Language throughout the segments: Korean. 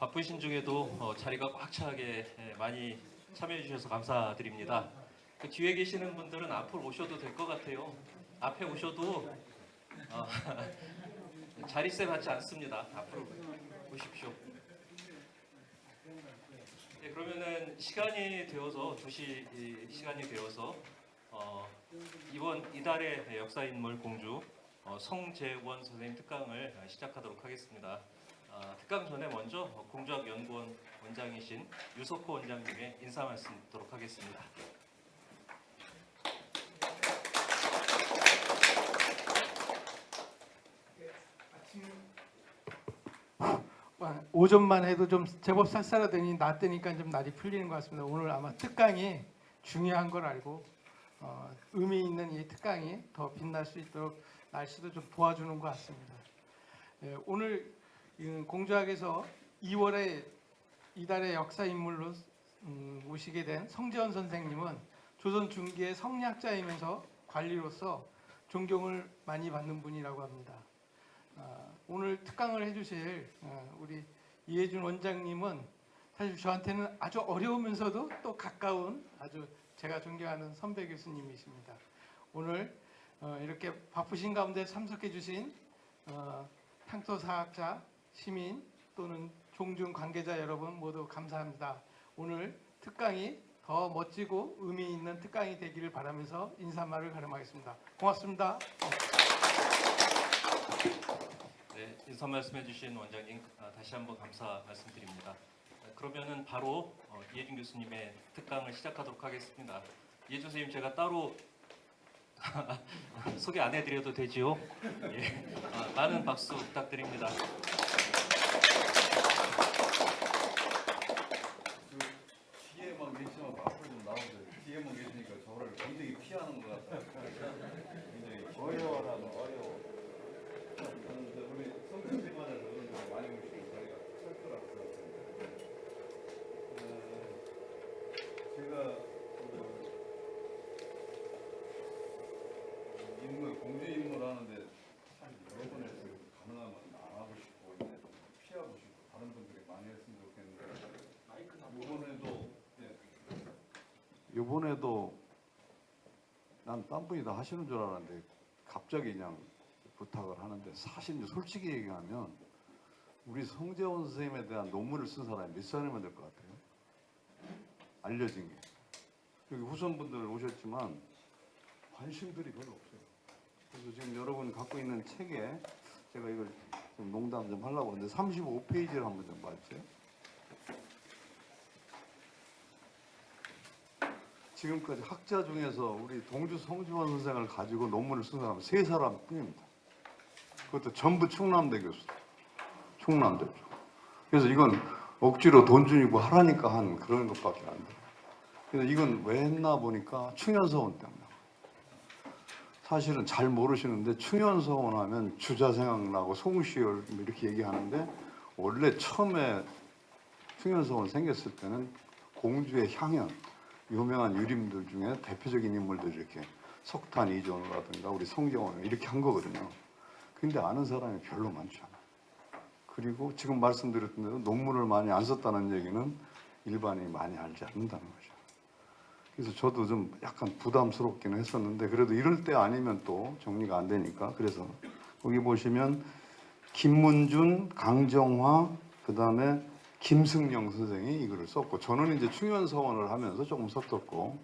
바쁘신 중에도 자리가 꽉 차게 많이 참여해 주셔서 감사드립니다. 그 뒤에 계시는 분들은 앞으로 오셔도 될 것 같아요. 앞에 오셔도 어, 자리세 받지 않습니다. 앞으로 오십시오. 네, 그러면은 시간이 되어서 2시 시간이 되어서 이번 이달의 역사인물 공주 성재원 선생님 특강을 시작하도록 하겠습니다. 특강 전에 먼저 공주학연구원 원장이신 유석호 원장님의 인사 말씀 듣도록 하겠습니다. 오전만 해도 좀 제법 쌀쌀하더니 낮 되니까 좀 날이 풀리는 것 같습니다. 오늘 아마 특강이 중요한 걸 알고 의미 있는 이 특강이 더 빛날 수 있도록 날씨도 좀 도와주는 것 같습니다. 오늘 공주학에서 2월에 이달의 역사 인물로 모시게 된 성재원 선생님은 조선 중기의 성리학자이면서 관리로서 존경을 많이 받는 분이라고 합니다. 오늘 특강을 해주실 우리 이혜준 원장님은 사실 저한테는 아주 어려우면서도 또 가까운 아주 제가 존경하는 선배 교수님이십니다. 오늘 이렇게 바쁘신 가운데 참석해 주신 향토사학자, 시민 또는 종중 관계자 여러분 모두 감사합니다. 오늘 특강이 더 멋지고 의미 있는 특강이 되기를 바라면서 인사말을 가름하겠습니다. 고맙습니다. 네, 인사 말씀해 주신 원장님 다시 한번 감사 말씀드립니다. 그러면은 바로 이혜준 교수님의 특강을 시작하도록 하겠습니다. 이혜준 선생님 제가 따로 소개 안 해드려도 되지요? 예, 많은 박수 부탁드립니다. 뒤에만 계시면 앞으로 좀 나오세요. 뒤에만 계시니까 저를 굉장히 피하는 것 같아요. 굉장히 어려워. 그런데 우리 성수지만에서 많이 오시고 저희가 철저할 것 같습니다. 제가 공주 인물 하는데 참 여러 번 했어요. 가능하면 안 하고 싶고 이제 피하고 싶고 다른 분들이 많이 했으면 좋겠는데 이번에도 난 딴 분이 다 하시는 줄 알았는데 갑자기 그냥 부탁을 하는데 사실 이제 솔직히 얘기하면 우리 성재원 선생님에 대한 논문을 쓴 사람이 몇 사람이면 될 것 같아요? 알려진 게 여기 후손분들 오셨지만 관심들이 별로 없어요. 그래서 지금 여러분 갖고 있는 책에 제가 이걸 좀 농담 좀 하려고 하는데 35페이지를 한번 좀 봐주세요. 지금까지 학자 중에서 우리 동주 성지원 선생을 가지고 논문을 쓴 사람은 3사람 뿐입니다. 그것도 전부 충남대 교수. 충남대죠. 그래서 이건 억지로 돈 주고 하라니까 한 그런 것밖에 안 돼요. 그래서 이건 왜 했나 보니까 충현서원 때문에. 사실은 잘 모르시는데 충현서원 하면 주자 생각나고 송시열 이렇게 얘기하는데 원래 처음에 충현서원 생겼을 때는 공주의 향연 유명한 유림들 중에 대표적인 인물들 이렇게 석탄 이종이라든가 우리 성경원 이렇게 한 거거든요. 근데 아는 사람이 별로 많지 않아요. 그리고 지금 말씀드렸던 대로 논문을 많이 안 썼다는 얘기는 일반인이 많이 알지 않는다는 거죠. 그래서 저도 좀 약간 부담스럽긴 했었는데 그래도 이럴 때 아니면 또 정리가 안 되니까 그래서 거기 보시면 김문준, 강정화, 그 다음에 김승영 선생이 이거를 썼고 저는 이제 충현서원을 하면서 조금 썼었고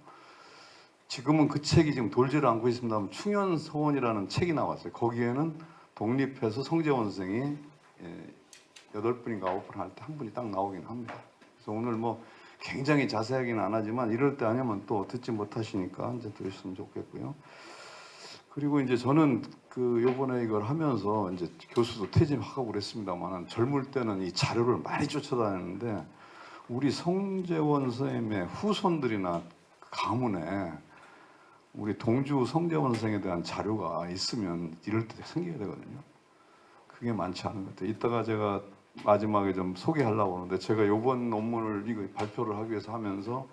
지금은 그 책이 지금 돌지를 않고 있습니다만 충현서원이라는 책이 나왔어요. 거기에는 독립해서 성재원 선생이 8분인가 9분 할 때 한 분이 딱 나오긴 합니다. 그래서 오늘 뭐 굉장히 자세하게는 안 하지만 이럴 때 아니면 또 듣지 못하시니까 이제 들으셨으면 좋겠고요. 그리고 이제 저는 요번에 이걸 하면서 이제 교수도 퇴진하고 그랬습니다만 젊을 때는 이 자료를 많이 쫓아다녔는데 우리 성재원 선생님의 후손들이나 가문에 우리 동주 성재원 선생에 대한 자료가 있으면 이럴 때 생겨야 되거든요. 그게 많지 않은 것 같아요. 이따가 제가 마지막에 좀 소개하려고 하는데 제가 이번 논문을 이거 발표를 하기 위해서 하면서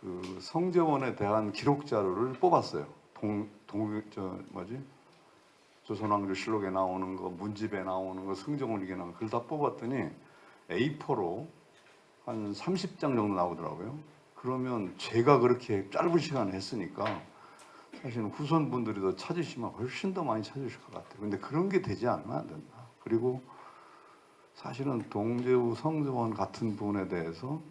그 성재원에 대한 기록 자료를 뽑았어요. 조선왕조 실록에 나오는 거, 문집에 나오는 거, 승정원기에 나오는 거 그걸 다 뽑았더니 A4로 한 30장 정도 나오더라고요. 그러면 제가 그렇게 짧은 시간에 했으니까 사실은 후손분들이 더 찾으시면 훨씬 더 많이 찾으실 것 같아요. 근데 그런 게 되지 않으면 안 된다. 그리고 사실은 동재우 성정원 같은 분에 대해서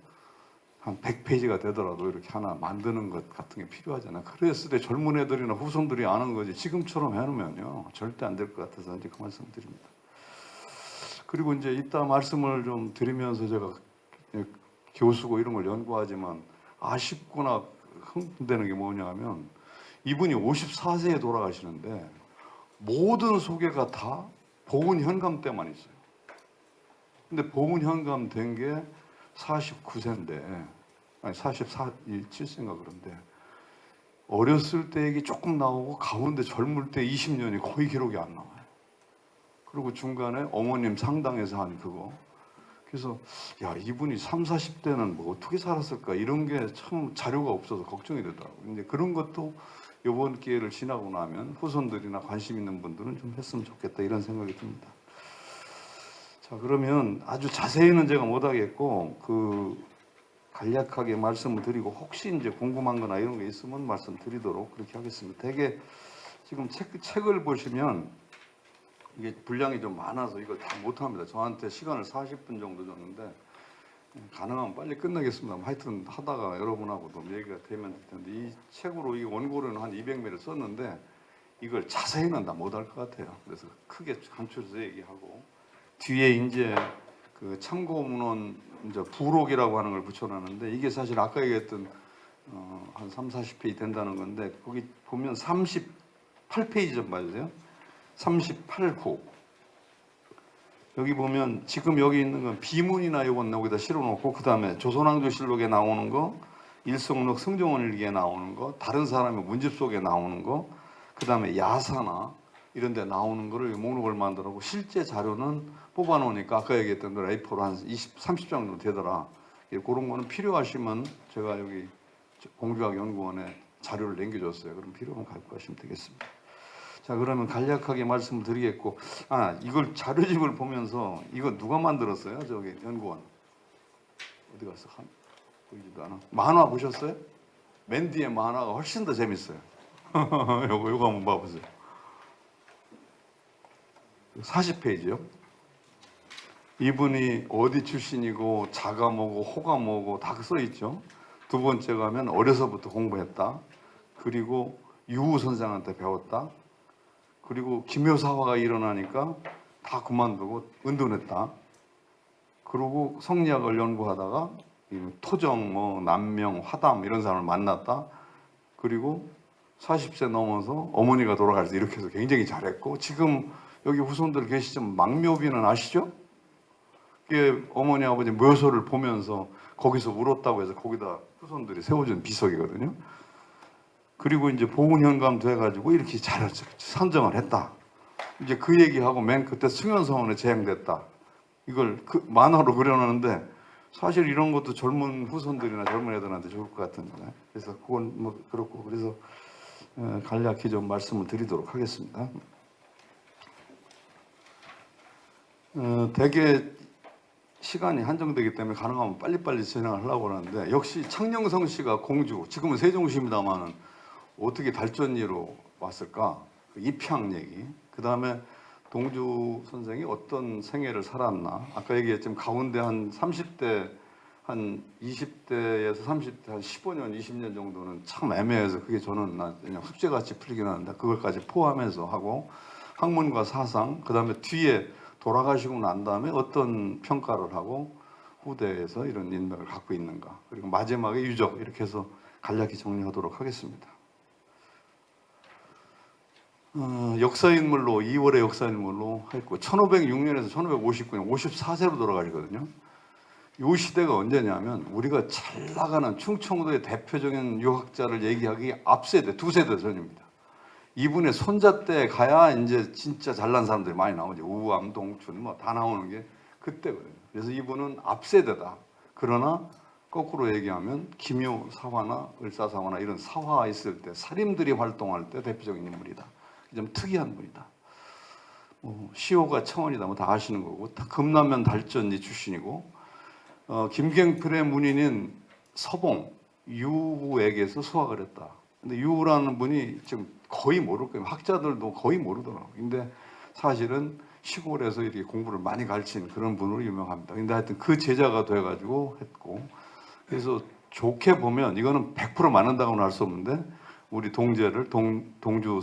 한 100페이지가 되더라도 이렇게 하나 만드는 것 같은 게 필요하잖아요. 그랬을 때 젊은 애들이나 후손들이 아는 거지 지금처럼 해놓으면요 절대 안 될 것 같아서 이제 그 말씀 드립니다. 그리고 이제 이따 말씀을 좀 드리면서 제가 교수고 이런 걸 연구하지만 아쉽거나 흥분되는 게 뭐냐 하면 이분이 54세에 돌아가시는데 모든 소개가 다 보훈현감 때만 있어요. 근데 보훈현감 된 게 49세인데 아니 47세인가 그런데 어렸을 때 얘기 조금 나오고 가운데 젊을 때 20년이 거의 기록이 안 나와요. 그리고 중간에 어머님 상당에서 한 그거. 그래서 야 이분이 30, 40대는 뭐 어떻게 살았을까 이런 게 참 자료가 없어서 걱정이 되더라고요. 근데 그런 것도 이번 기회를 지나고 나면 후손들이나 관심 있는 분들은 좀 했으면 좋겠다 이런 생각이 듭니다. 자 그러면 아주 자세히는 제가 못하겠고 간략하게 말씀을 드리고 혹시 이제 궁금한 거나 이런 게 있으면 말씀드리도록 그렇게 하겠습니다. 되게 지금 책을 보시면 이게 분량이 좀 많아서 이걸 다 못합니다. 저한테 시간을 40분 정도 줬는데 가능하면 빨리 끝내겠습니다. 하여튼 하다가 여러분하고도 얘기가 되면 될 텐데 이 책으로 이 원고료는 한 200매를 썼는데 이걸 자세히는 다 못할 것 같아요. 그래서 크게 간추려서 얘기하고 뒤에 이제 그 참고문헌 이제 부록이라고 하는 걸 붙여놨는데 이게 사실 아까 얘기했던 한 30, 40페이지 된다는 건데 거기 보면 38페이지 좀 봐주세요. 38후 여기 보면 지금 여기 있는 건 비문이나 요건 여기다 실어놓고 그 다음에 조선왕조실록에 나오는 거 일성록 승정원일기에 나오는 거 다른 사람의 문집 속에 나오는 거 그 다음에 야사나 이런 데 나오는 거를 목록을 만들고 실제 자료는 뽑아놓으니까 아까 얘기했던 그 A4로 한 30장 정도 되더라. 그런 거는 필요하시면 제가 여기 공주학연구원에 자료를 남겨줬어요. 그럼 필요하면 갖고 가시면 되겠습니다. 자 그러면 간략하게 말씀을 드리겠고 이걸 자료집을 보면서 이거 누가 만들었어요? 저기 연구원 어디 갔어? 보이지도 않아. 만화 보셨어요? 맨 뒤에 만화가 훨씬 더 재밌어요. 요거 한번 봐보세요. 40페이지요. 이분이 어디 출신이고 자가 뭐고 호가 뭐고 다 써있죠. 두 번째 가면 어려서부터 공부했다. 그리고 유우 선생한테 배웠다. 그리고 기묘사화가 일어나니까 다 그만두고 은둔했다. 그리고 성리학을 연구하다가 토정, 뭐 남명, 화담 이런 사람을 만났다. 그리고 40세 넘어서 어머니가 돌아갈 때 이렇게 해서 굉장히 잘했고 지금 여기 후손들 계시지만 망묘비는 아시죠? 이게 어머니 아버지 묘소를 보면서 거기서 울었다고 해서 거기다 후손들이 세워준 비석이거든요. 그리고 이제 보훈현감 돼가지고 이렇게 잘 선정을 했다. 이제 그 얘기하고 맨 그때 승연서원에 재행됐다. 이걸 그 만화로 그려놓는데 사실 이런 것도 젊은 후손들이나 젊은 애들한테 좋을 것 같은데 그래서 그건 뭐 그렇고 그래서 간략히 좀 말씀을 드리도록 하겠습니다. 되게 시간이 한정되기 때문에 가능하면 빨리빨리 진행을 하려고 하는데 역시 창녕성 씨가 공주, 지금은 세종시입니다만은 어떻게 달전이로 왔을까? 그 입향 얘기. 그 다음에 동주 선생이 어떤 생애를 살았나? 아까 얘기했지만 가운데 한 30대, 한 20대에서 30대, 한 15년, 20년 정도는 참 애매해서 그게 저는 그냥 숙제같이 풀리긴 하는데 그걸까지 포함해서 하고 학문과 사상, 그 다음에 뒤에 돌아가시고 난 다음에 어떤 평가를 하고 후대에서 이런 인맥을 갖고 있는가. 그리고 마지막에 유적 이렇게 해서 간략히 정리하도록 하겠습니다. 역사인물로 2월의 역사인물로 했고 1506년에서 1559년 54세로 돌아가시거든요. 이 시대가 언제냐면 우리가 잘 나가는 충청도의 대표적인 유학자를 얘기하기 앞세대, 두 세대 전입니다. 이분의 손자 때 가야 이제 진짜 잘난 사람들이 많이 나오죠. 우암, 동춘 뭐 다 나오는 게 그때거든요. 그래서 이분은 앞세대다. 그러나 거꾸로 얘기하면 기묘 사화나 을사사화나 이런 사화 있을 때 사림들이 활동할 때 대표적인 인물이다. 좀 특이한 분이다. 시호가 청원이다 뭐 다 아시는 거고, 다 금남면 달전이 출신이고, 김갱필의 문인인 서봉 유에게서 수학을 했다. 근데 유라는 분이 지금 거의 모를 거예요. 학자들도 거의 모르더라고요. 근데 사실은 시골에서 이렇게 공부를 많이 가르친 그런 분으로 유명합니다. 근데 하여튼 그 제자가 돼가지고 했고, 그래서 좋게 보면 이거는 100% 맞는다고는 할 수 없는데, 우리 동재를 동주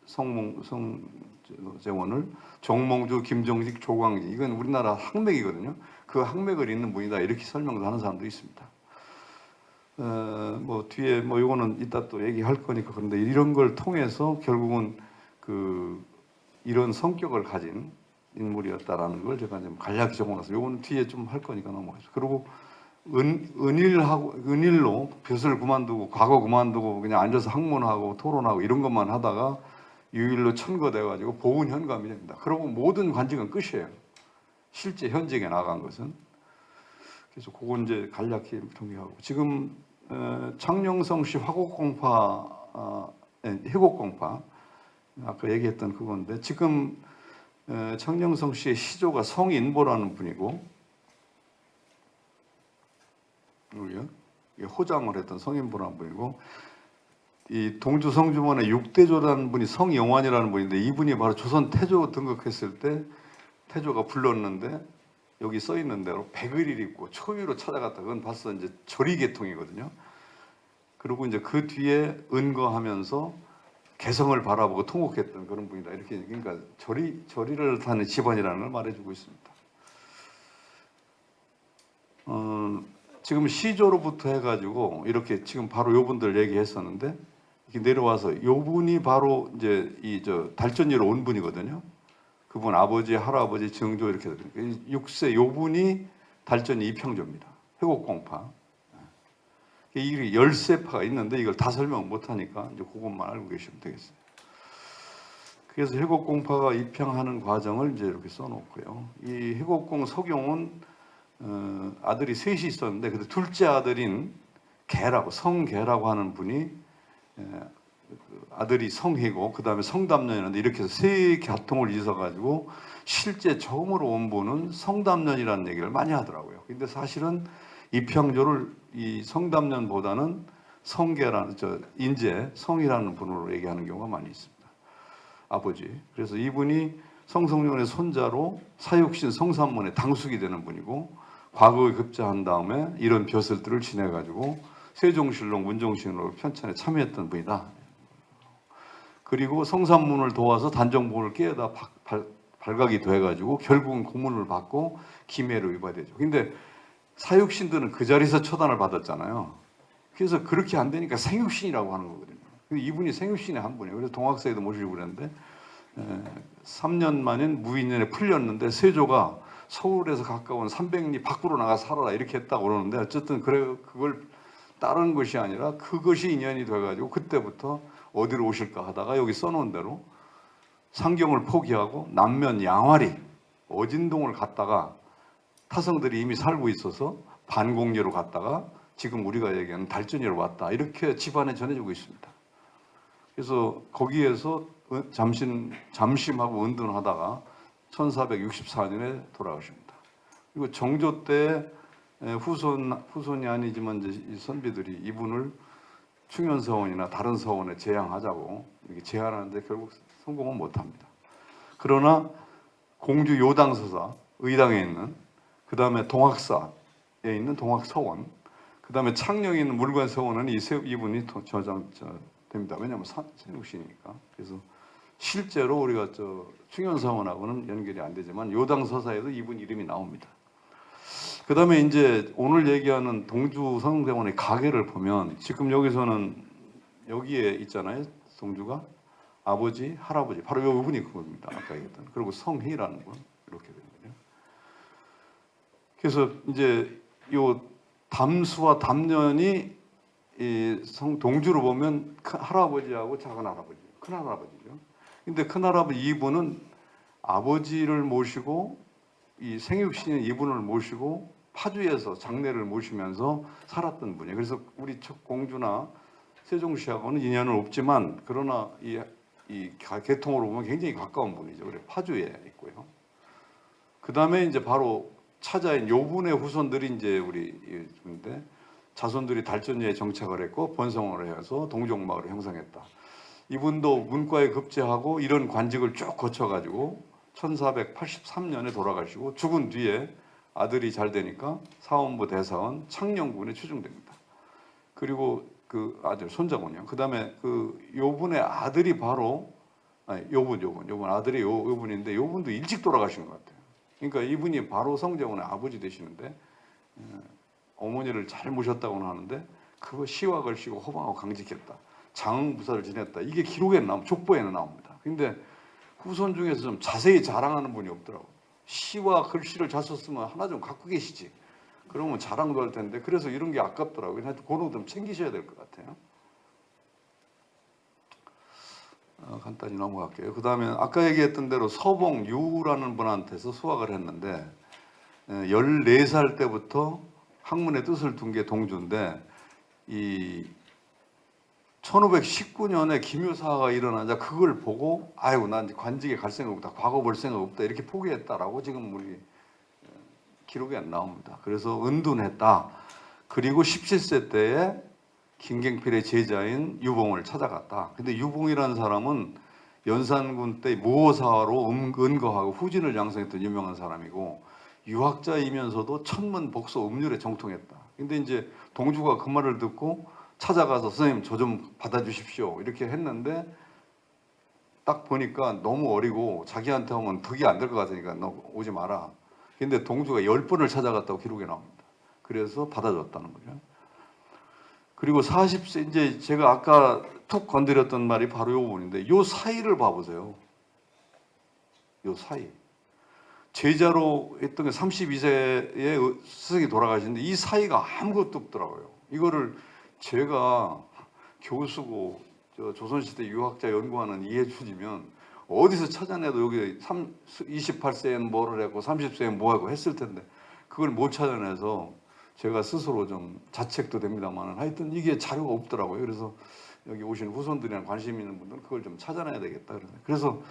성재원을 정몽주, 김정식, 조광지, 이건 우리나라 학맥이거든요. 그 학맥을 잇는 분이다 이렇게 설명도 하는 사람도 있습니다. 뭐 뒤에 뭐 이거는 이따 또 얘기할 거니까, 그런데 이런 걸 통해서 결국은 이런 성격을 가진 인물이었다라는 걸 제가 좀 간략히 적어놨어요. 이거는 뒤에 좀 할 거니까 넘어가죠. 그리고 은일로 벼슬 그만두고 과거 그만두고 그냥 앉아서 학문하고 토론하고 이런 것만 하다가 유일로 천거돼가지고 보훈 현감이 됩니다. 그리고 모든 관직은 끝이에요. 실제 현직에 나간 것은. 그래서 그건 이제 간략히 정리하고, 지금 창녕성시 화곡공파, 해곡공파 아까 얘기했던 그건데, 지금 창녕성시의 시조가 성인보라는 분이고, 호장을 했던 성인보라는 분이고, 이 동주 성주문의 6대조라는 분이 성영환이라는 분인데, 이분이 바로 조선 태조 등극했을 때 태조가 불렀는데 여기 써 있는 대로 백의를 입고 초유로 찾아갔다. 그건 벌써 이제 조리계통이거든요. 그리고 이제 그 뒤에 은거하면서 개성을 바라보고 통곡했던 그런 분이다. 이렇게, 그러니까 조리를 하는 집안이라는 걸 말해주고 있습니다. 지금 시조로부터 해가지고 이렇게 지금 바로 요분들 얘기했었는데, 이렇게 내려와서 요분이 바로 이제 달전이로 온 분이거든요. 그분 아버지, 할아버지, 증조 이렇게 되니까 6세 요분이 달전이 이평조입니다. 해곡공파. 이게 13파가 있는데 이걸 다 설명 못하니까 이제 그것만 알고 계시면 되겠어요. 그래서 해곡공파가 입평하는 과정을 이제 이렇게 써놓고요. 이 해곡공 서경은 아들이 셋이 있었는데, 근데 둘째 아들인 개라고, 성개라고 하는 분이 아들이 성희고 그 다음에 성담년이었는데, 이렇게 해서 세 계통을 이어가지고 실제 처음으로 온 분은 성담년이라는 얘기를 많이 하더라고요. 근데 사실은 이평조를 이 성담년보다는 성계라는 인제 성이라는 분으로 얘기하는 경우가 많이 있습니다. 아버지. 그래서 이분이 성성룡의 손자로 사육신 성삼문의 당숙이 되는 분이고, 과거에 급제한 다음에 이런 벼슬들을 지내가지고 세종실록, 문종실록 편찬에 참여했던 분이다. 그리고 성삼문을 도와서 단정본을 깨어다 발각이 돼가지고 결국은 고문을 받고 기매를 위반되죠. 근데 사육신들은 그 자리에서 처단을 받았잖아요. 그래서 그렇게 안 되니까 생육신이라고 하는 거거든요. 이분이 생육신의 한 분이에요. 그래서 동학사에도 모시고 그랬는데 3년 만인 무인년에 풀렸는데, 세조가 서울에서 가까운 300리 밖으로 나가 살아라 이렇게 했다고 그러는데, 어쨌든 그걸 따른 것이 아니라 그것이 인연이 돼가지고 그때부터 어디로 오실까 하다가 여기 써놓은 대로 상경을 포기하고 남면 양화리 어진동을 갔다가, 타성들이 이미 살고 있어서 반공리로 갔다가 지금 우리가 얘기하는 달전이로 왔다. 이렇게 집안에 전해지고 있습니다. 그래서 거기에서 잠심하고 은둔하다가 1464년에 돌아가십니다. 그리고 정조 때 후손이 아니지만 이제 이 선비들이 이분을 충현서원이나 다른 서원에 제양하자고 이렇게 제안하는데 결국 성공은 못합니다. 그러나 공주 요당서사 의당에 있는, 그 다음에 동학사에 있는 동학서원, 그 다음에 창녕에 있는 물관서원은 이분이 됩니다. 왜냐하면 생육신이니까. 그래서 실제로 우리가 충현서원하고는 연결이 안 되지만 요당서사에도 이분 이름이 나옵니다. 그 다음에 이제 오늘 얘기하는 동주 성대원의 가계를 보면, 지금 여기서는 여기에 있잖아요. 동주가 아버지, 할아버지, 바로 요 분이 그겁니다. 아까 얘기했던. 그리고 성희라는 분 이렇게 되거든요. 그래서 이제 요 담수와 담년이 이 동주로 보면 큰 할아버지하고 작은 할아버지, 큰 할아버지죠. 근데 큰 할아버지 이분은 아버지를 모시고 이 생육신인 이분을 모시고 파주에서 장례를 모시면서 살았던 분이에요. 그래서 우리 공주나 세종시하고는 인연은 없지만, 그러나 이 이 계통으로 보면 굉장히 가까운 분이죠. 그래 파주에 있고요. 그 다음에 이제 바로 차자인 요분의 후손들이 이제 우리인데 자손들이 달전리에 정착을 했고 번성을 해서 동족마을을 형성했다. 이분도 문과에 급제하고 이런 관직을 쭉 거쳐가지고 1483년에 돌아가시고 죽은 뒤에 아들이 잘 되니까 사원부 대사원 창녕군에 추중됩니다. 그리고 그 아들 손자군요. 그 다음에 그 요분의 아들이 바로 요분 아들이 요분인데 요분도 일찍 돌아가신 것 같아요. 그러니까 이분이 바로 성재원의 아버지 되시는데 어머니를 잘 모셨다고는 하는데 그거 시와 걸씨고 호방하고 강직했다. 장흥부사를 지냈다. 이게 기록에 족보에는 나옵니다. 근데 후손 중에서 좀 자세히 자랑하는 분이 없더라고요. 시와 글씨를 잘 썼으면 하나 좀 갖고 계시지. 그러면 자랑도 할 텐데 그래서 이런 게 아깝더라고요. 하여튼 그런 거 좀 챙기셔야 될 것 같아요. 간단히 넘어갈게요. 그 다음에 아까 얘기했던 대로 서봉유라는 분한테서 수학을 했는데 14살 때부터 학문의 뜻을 둔 게 동주인데 이 1519년에 기묘사가 일어나자 그걸 보고 아이고 난 관직에 갈 생각 없다. 과거 볼 생각 없다. 이렇게 포기했다라고 지금 우리 기록에 안 나옵니다. 그래서 은둔했다. 그리고 17세 때에 김갱필의 제자인 유봉을 찾아갔다. 근데 유봉이라는 사람은 연산군 때 모호사화로 은거하고 후진을 양성했던 유명한 사람이고 유학자이면서도 천문복소 음률에 정통했다. 근데 이제 동주가 그 말을 듣고 찾아가서 선생님 저 좀 받아주십시오 이렇게 했는데 딱 보니까 너무 어리고 자기한테 오면 득이 안 될 것 같으니까 너 오지 마라. 근데 동주가 10번을 찾아갔다고 기록에 나옵니다. 그래서 받아줬다는 거죠. 그리고 40세 이제 제가 아까 툭 건드렸던 말이 바로 요 부분인데 요 사이를 봐보세요. 요 사이. 제자로 했던 게 32세에 스승이 돌아가시는데 이 사이가 아무것도 없더라고요. 이거를 제가 교수고 조선시대 유학자 연구하는 이해춘이면 어디서 찾아내도 여기 28세엔 뭐를 했고 30세엔 뭐 하고 했을 텐데 그걸 못 찾아내서 제가 스스로 좀 자책도 됩니다만 하여튼 이게 자료가 없더라고요. 그래서 여기 오신 후손들이나 관심 있는 분들은 그걸 좀 찾아내야 되겠다. 그래서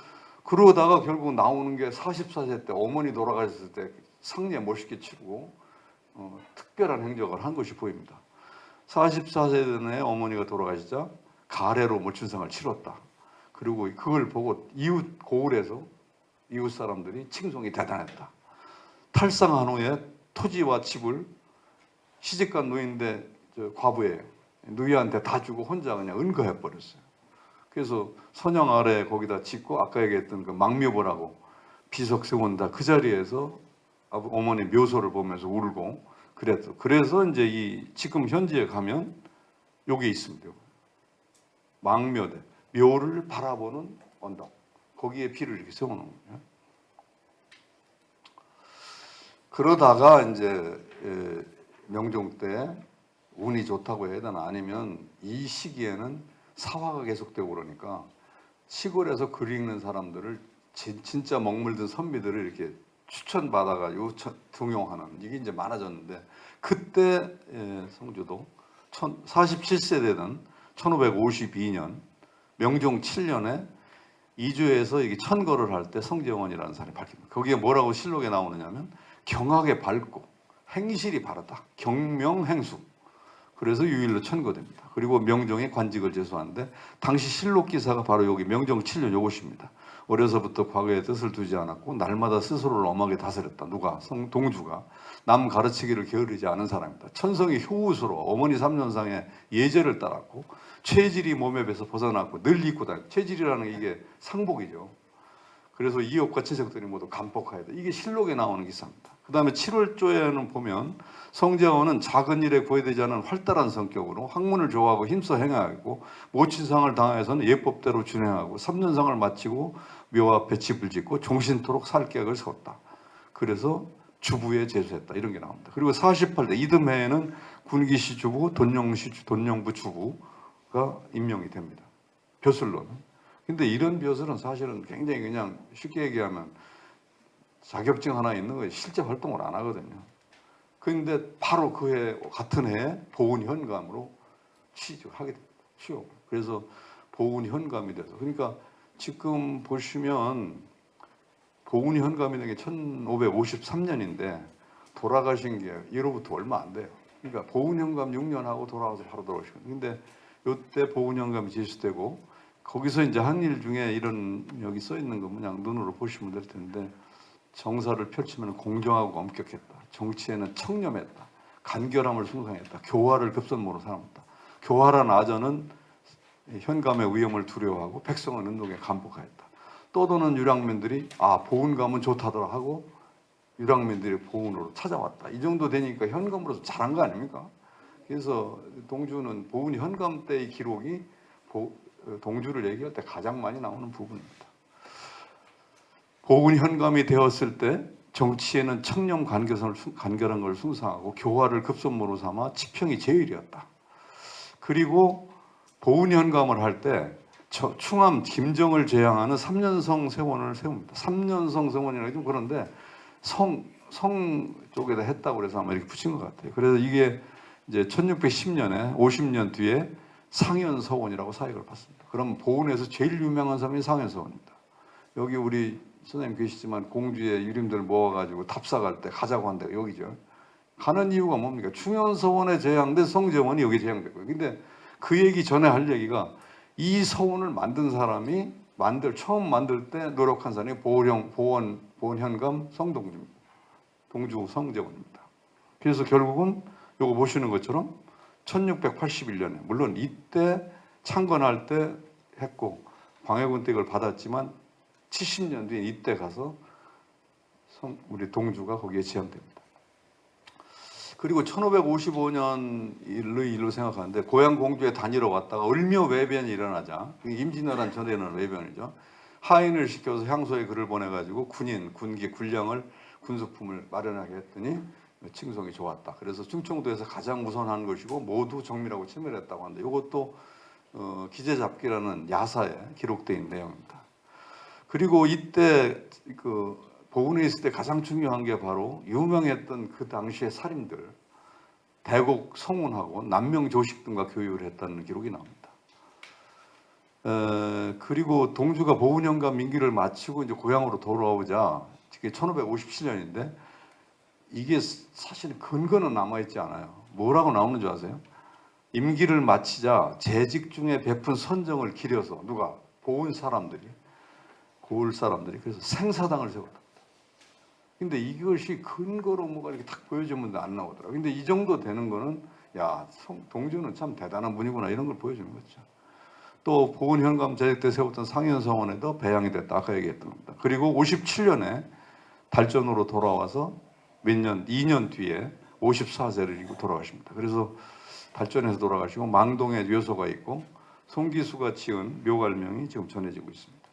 그러다가 결국 나오는 게 44세 때 어머니 돌아가셨을 때 상례 멋있게 치르고 특별한 행적을 한 것이 보입니다. 44세 전에 어머니가 돌아가시자 가래로 모친상을 치렀다. 그리고 그걸 보고 이웃 고을에서 이웃 사람들이 칭송이 대단했다. 탈상한 후에 토지와 집을 시집간 노인데 과부예요. 누이한테 다 주고 혼자 그냥 은거해 버렸어요. 그래서 선영 아래 거기다 짓고 아까 얘기했던 그 망묘보라고 비석 세운다 그 자리에서 어머니 묘소를 보면서 울고 그랬어. 그래서 이제 이 지금 현지에 가면 여기 있습니다. 망묘대 묘를 바라보는 언덕 거기에 비를 이렇게 세워놓은 거예요. 그러다가 이제 명종 때 운이 좋다고 해야 되나 아니면 이 시기에는 사화가 계속되고 그러니까 시골에서 글 읽는 사람들을 진짜 먹물든 선비들을 이렇게 추천받아가지고 등용하는 이게 이제 많아졌는데 그때 성주도 47세 되던 1552년 명종 7년에 이주에서 이게 천거를 할 때 성재원이라는 사람이 밝힙니다. 거기에 뭐라고 실록에 나오느냐면 경악에 밝고 행실이 바르다. 경명행수. 그래서 유일로 천거됩니다. 그리고 명종이 관직을 제수하는데 당시 실록 기사가 바로 여기 명종 7년 요것입니다. 어려서부터 과거의 뜻을 두지 않았고 날마다 스스로를 엄하게 다스렸다. 누가? 동주가. 남 가르치기를 게으르지 않은 사람이다. 천성이 효우스러워 어머니 3년상의 예제를 따랐고 체질이 몸에 배서 벗어났고 늘 입고 다녔다. 체질이라는 이게 상복이죠. 그래서 이옥과 친척들이 모두 감폭하였다. 이게 실록에 나오는 기사입니다. 그 다음에 7월조에는 보면 성재원은 작은 일에 구애되지 않은 활달한 성격으로 학문을 좋아하고 힘써 행하고 모친상을 당하여서는 예법대로 준행하고 3년상을 마치고 묘 앞에 집을 짓고 종신토록 살 계획을 세웠다. 그래서 주부에 제수했다. 이런 게 나옵니다. 그리고 48대 이듬해에는 군기시 주부, 돈영부 주부가 임명이 됩니다. 벼슬로는. 근데 이런 벼슬은 사실은 굉장히 그냥 쉽게 얘기하면 자격증 하나 있는 거예요. 실제 활동을 안 하거든요. 그런데 바로 그 해 같은 해에 보훈현감으로 취직하게 됩니다. 취업. 그래서 보훈현감이 돼서 그러니까 지금 보시면 보훈 현감이라는 게 1553년인데 돌아가신 게 이로부터 얼마 안 돼요. 그러니까 보훈 현감 6년 하고 돌아와서 바로 돌아오시거든요. 근데 이때 보훈 현감이 제시되고 거기서 이제 한 일 중에 이런 여기 써 있는 거 그냥 눈으로 보시면 될 텐데 정사를 펼치면 공정하고 엄격했다. 정치에는 청렴했다. 간결함을 숭상했다. 교화를 급선무로 삼았다. 교활한 아전은 현감의 위험을 두려워하고 백성은 운동에 감복하였다. 떠도는 유랑민들이 보훈감은 좋다더라 하고 유랑민들이 보훈으로 찾아왔다. 이 정도 되니까 현감으로서 잘한 거 아닙니까? 그래서 동주는 보훈 현감 때의 기록이 동주를 얘기할 때 가장 많이 나오는 부분입니다. 보훈 현감이 되었을 때 정치에는 청렴 간결한 걸 숭상하고 교화를 급선무로 삼아 치평이 제일이었다. 그리고 보훈 현감을 할 때 충암 김정을 제향하는 3년성 세원을 세웁니다. 3년성 세원이라고 좀 그런데 성 쪽에다 했다고 그래서 아마 이렇게 붙인 것 같아요. 그래서 이게 이제 1610년에 50년 뒤에 상현서원이라고 사익을 받습니다. 그럼 보훈에서 제일 유명한 섬이 상현서원입니다. 여기 우리 선생님 계시지만 공주의 유림들 모아가지고 답사 갈 때 가자고 한 데가 여기죠. 가는 이유가 뭡니까? 충현서원에 제향된 성제원이 여기 제향됐고요. 근데 그 얘기 전에 할 얘기가 이 서원을 만든 사람이 처음 만들 때 노력한 사람이 보훈현감 성동주입니다. 동주 성제원입니다. 그래서 결국은 요거 보시는 것처럼 1681년에 물론 이때 창건할 때 했고 광해군 때 이걸 받았지만 70년 뒤에 이때 가서 우리 동주가 거기에 지향됩니다. 그리고 1555년의 일로 생각하는데 고향 공주에 다니러 왔다가 을묘 외변이 일어나자 임진왜란 전에 일어난 외변이죠. 하인을 시켜서 향소에 글을 보내가지고 군기, 군량을 군수품을 마련하게 했더니 칭송이 좋았다. 그래서 충청도에서 가장 우선한 것이고 모두 정밀하고 친밀했다고 하는데 이것도 기재잡기라는 야사에 기록되어 있는 내용입니다. 그리고 이때 보훈에 있을 때 가장 중요한 게 바로 유명했던 그 당시의 살인들 대곡 성운하고 남명조식 등과 교육을 했다는 기록이 나옵니다. 그리고 동주가 보훈현감 민기를 마치고 이제 고향으로 돌아오자 이게 1557년인데 이게 사실 근거는 남아있지 않아요. 뭐라고 나오는 줄 아세요? 임기를 마치자 재직 중에 베푼 선정을 기려서 누가? 보훈 사람들이 고을 사람들이 그래서 생사당을 세웠다. 근데 이것이 근거로 뭐가 이렇게 딱 보여주면 안 나오더라고요. 근데 이 정도 되는 거는 동주는 참 대단한 분이구나 이런 걸 보여주는 거죠. 또 보훈 현감 제작 때 세웠던 상현성원에도 배양이 됐다. 아까 얘기했던 겁니다. 그리고 57년에 달전으로 돌아와서 2년 뒤에 54세를 이고 돌아가십니다. 그래서 달전에서 돌아가시고 망동에 묘소가 있고 송기수가 지은 묘갈명이 지금 전해지고 있습니다.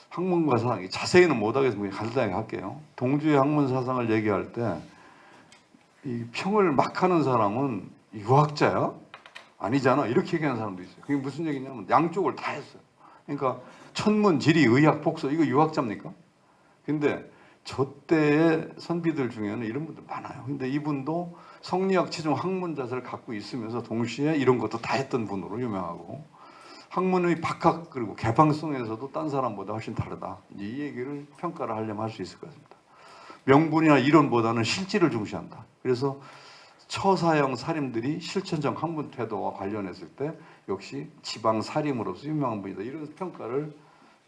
학문과 사상, 자세히는 못하겠으면 간단하게 할게요. 동주의 학문 사상을 얘기할 때 이 평을 막 하는 사람은 유학자야? 아니잖아. 이렇게 얘기하는 사람도 있어요. 그게 무슨 얘기냐면 양쪽을 다 했어요. 그러니까 천문, 지리, 의학, 복서 이거 유학자입니까? 근데 저 때의 선비들 중에는 이런 분들 많아요. 근데 이분도 성리학 최종 학문 자세를 갖고 있으면서 동시에 이런 것도 다 했던 분으로 유명하고 학문의 박학 그리고 개방성에서도 딴 사람보다 훨씬 다르다. 이 얘기를 평가를 하려면 할 수 있을 것 같습니다. 명분이나 이론보다는 실질을 중시한다. 그래서 처사형 살인들이 실천적 학문 태도와 관련했을 때 역시 지방 살인으로서 유명한 분이다. 이런 평가를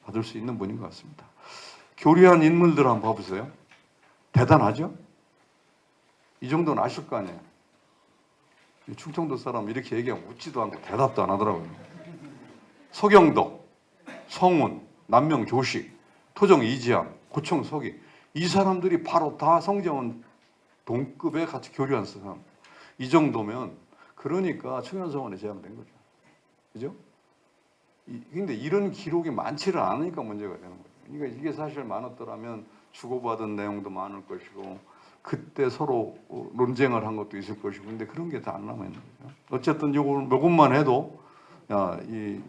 받을 수 있는 분인 것 같습니다. 교류한 인물들 한번 봐보세요. 대단하죠? 이 정도는 아실 거 아니에요. 충청도 사람 이렇게 얘기하면 웃지도 않고 대답도 안 하더라고요. 서경덕, 성운, 남명조식, 토정 이지함, 고청 서기 이 사람들이 바로 다 성제원 동급에 같이 교류한 사람. 이 정도면 그러니까 충현서원에 제함된 거죠. 그죠? 근데 이런 기록이 많지를 않으니까 문제가 되는 거예요. 그러니까 이게 사실 많았더라면 주고받은 내용도 많을 것이고 그때 서로 논쟁을 한 것도 있을 것이고 근데 그런 게 다 안 남아 있는 거죠. 어쨌든 요것만 해도 이